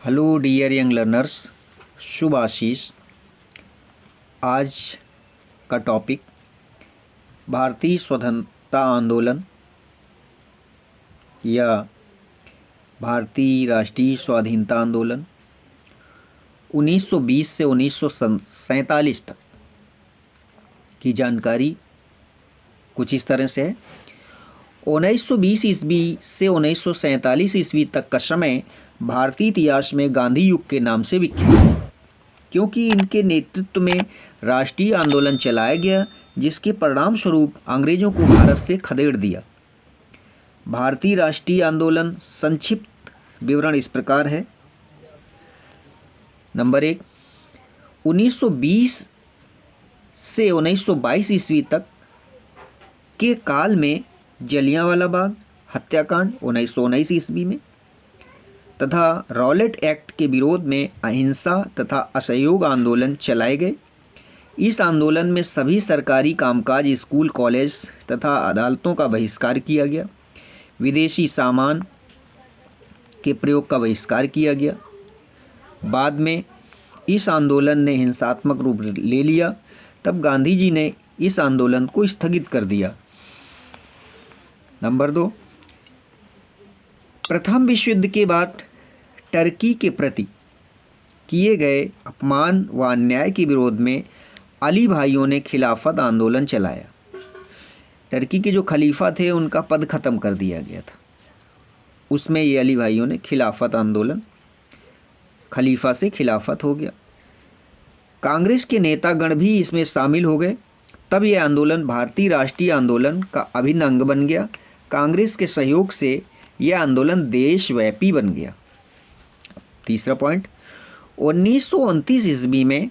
Hello dear young learners, शुभ आशीष। आज का topic भारतीय स्वतंत्रता आंदोलन या भारतीय राष्ट्रीय स्वाधीनता आंदोलन 1920 से 1947 तक की जानकारी कुछ इस तरह से है। 1920 ईस्वी से 1947 ईस्वी तक का समय भारतीय इतिहास में गांधी युग के नाम से विख्यात है, क्योंकि इनके नेतृत्व में राष्ट्रीय आंदोलन चलाया गया, जिसके परिणाम स्वरूप अंग्रेजों को भारत से खदेड़ दिया। भारतीय राष्ट्रीय आंदोलन संक्षिप्त विवरण इस प्रकार है। नंबर 1, 1920 से 1922 ईस्वी तक के काल में जलियांवाला बाग हत्याकांड 1919 ईस्वी में तथा रॉलेट एक्ट के विरोध में अहिंसा तथा असहयोग आंदोलन चलाए गए। इस आंदोलन में सभी सरकारी कामकाज, स्कूल, कॉलेज तथा अदालतों का बहिष्कार किया गया। विदेशी सामान के प्रयोग का बहिष्कार किया गया। बाद में इस आंदोलन ने हिंसात्मक रूप ले लिया, तब गांधी जी ने इस आंदोलन को स्थगित कर दिया। नंबर 2, प्रथम विश्व युद्ध के बाद टर्की के प्रति किए गए अपमान व अन्याय के विरोध में अली भाइयों ने खिलाफत आंदोलन चलाया। टर्की के जो खलीफा थे उनका पद खत्म कर दिया गया था, उसमें ये अली भाइयों ने खिलाफत आंदोलन, खलीफा से खिलाफत हो गया। कांग्रेस के नेतागण भी इसमें शामिल हो गए। तब यह आंदोलन भारतीय राष्ट्रीय आंदोलन का अभिन्न अंग बन गया। कांग्रेस के सहयोग से यह आंदोलन देशव्यापी बन गया। तीसरा पॉइंट, 1929 ईस्वी में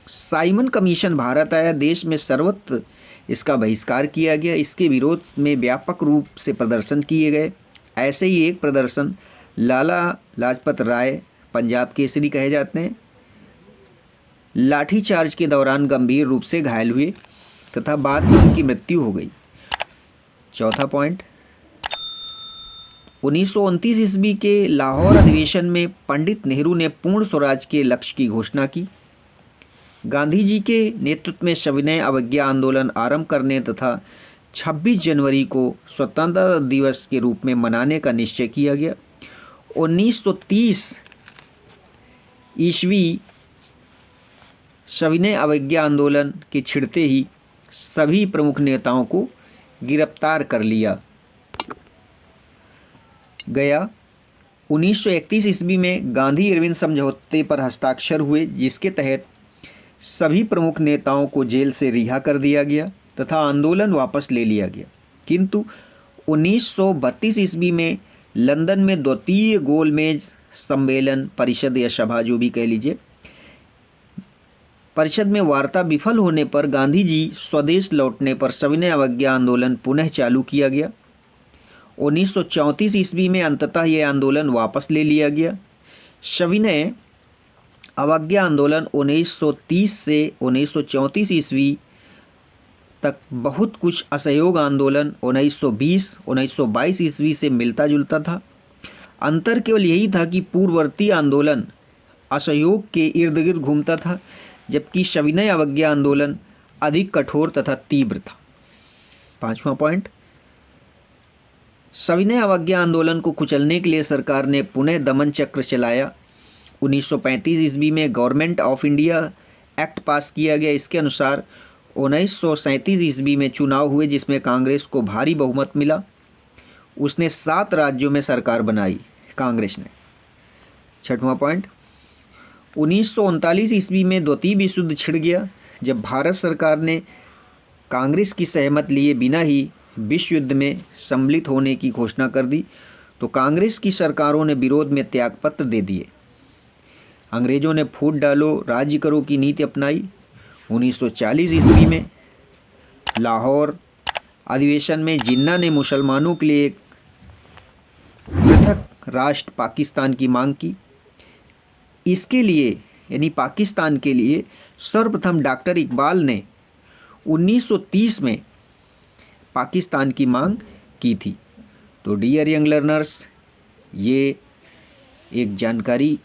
साइमन कमीशन भारत आया। देश में सर्वत्र इसका बहिष्कार किया गया। इसके विरोध में व्यापक रूप से प्रदर्शन किए गए। ऐसे ही एक प्रदर्शन लाला लाजपत राय, पंजाब केसरी कहे जाते हैं, लाठीचार्ज के दौरान गंभीर रूप से घायल हुए तथा बाद में उनकी मृत्यु हो गई। चौथा पॉइंट, 1929 ईस्वी के लाहौर अधिवेशन में पंडित नेहरू ने पूर्ण स्वराज के लक्ष्य की घोषणा की। गांधी जी के नेतृत्व में सविनय अवज्ञा आंदोलन आरंभ करने तथा 26 जनवरी को स्वतंत्रता दिवस के रूप में मनाने का निश्चय किया गया। 1930 ईस्वी सविनय अवज्ञा आंदोलन के छिड़ते ही सभी प्रमुख नेताओं को गिरफ्तार कर लिया गया। 1931 ईस्वी में गांधी इरविन समझौते पर हस्ताक्षर हुए, जिसके तहत सभी प्रमुख नेताओं को जेल से रिहा कर दिया गया तथा आंदोलन वापस ले लिया गया। किंतु 1932 ईस्वी में लंदन में द्वितीय गोलमेज सम्मेलन परिषद या सभा, जो भी कह लीजिए, परिषद में वार्ता विफल होने पर गांधी जी स्वदेश लौटने पर सविनय अवज्ञा आंदोलन पुनः चालू किया गया। 1934 ईस्वी में अंततः यह आंदोलन वापस ले लिया गया। सविनय अवज्ञा आंदोलन 1930 से 1934 ईस्वी तक बहुत कुछ असहयोग आंदोलन 1920-1922 ईस्वी से मिलता जुलता था। अंतर केवल यही था कि पूर्ववर्ती आंदोलन असहयोग के इर्द गिर्द घूमता था, जबकि सविनय अवज्ञा आंदोलन अधिक कठोर तथा तीव्र था। पांचवा पॉइंट, सविनय अवज्ञा आंदोलन को कुचलने के लिए सरकार ने पुनः दमन चक्र चलाया। 1935 ईस्वी में गवर्नमेंट ऑफ इंडिया एक्ट पास किया गया। इसके अनुसार 1937 ईस्वी में चुनाव हुए, जिसमें कांग्रेस को भारी बहुमत मिला। उसने 7 राज्यों में सरकार बनाई, कांग्रेस ने। छठवां पॉइंट, 1939 ईस्वी में द्वितीय विश्व युद्ध छिड़ गया, जब भारत सरकार ने कांग्रेस की सहमत लिए बिना ही विश्व युद्ध में सम्मिलित होने की घोषणा कर दी, तो कांग्रेस की सरकारों ने विरोध में त्यागपत्र दे दिए। अंग्रेजों ने फूट डालो राज्य करो की नीति अपनाई। 1940 ईस्वी में लाहौर अधिवेशन में जिन्ना ने मुसलमानों के लिए एक पृथक राष्ट्र पाकिस्तान की मांग की। इसके लिए यानी पाकिस्तान के लिए सर्वप्रथम डॉक्टर इकबाल ने 1930 में पाकिस्तान की मांग की थी। तो डियर यंग लर्नर्स, ये एक जानकारी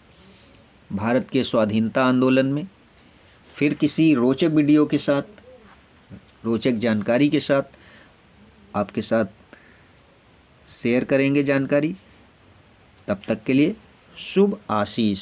भारत के स्वाधीनता आंदोलन में। फिर किसी रोचक वीडियो के साथ, रोचक जानकारी के साथ आपके साथ शेयर करेंगे जानकारी। तब तक के लिए शुभ आशीष।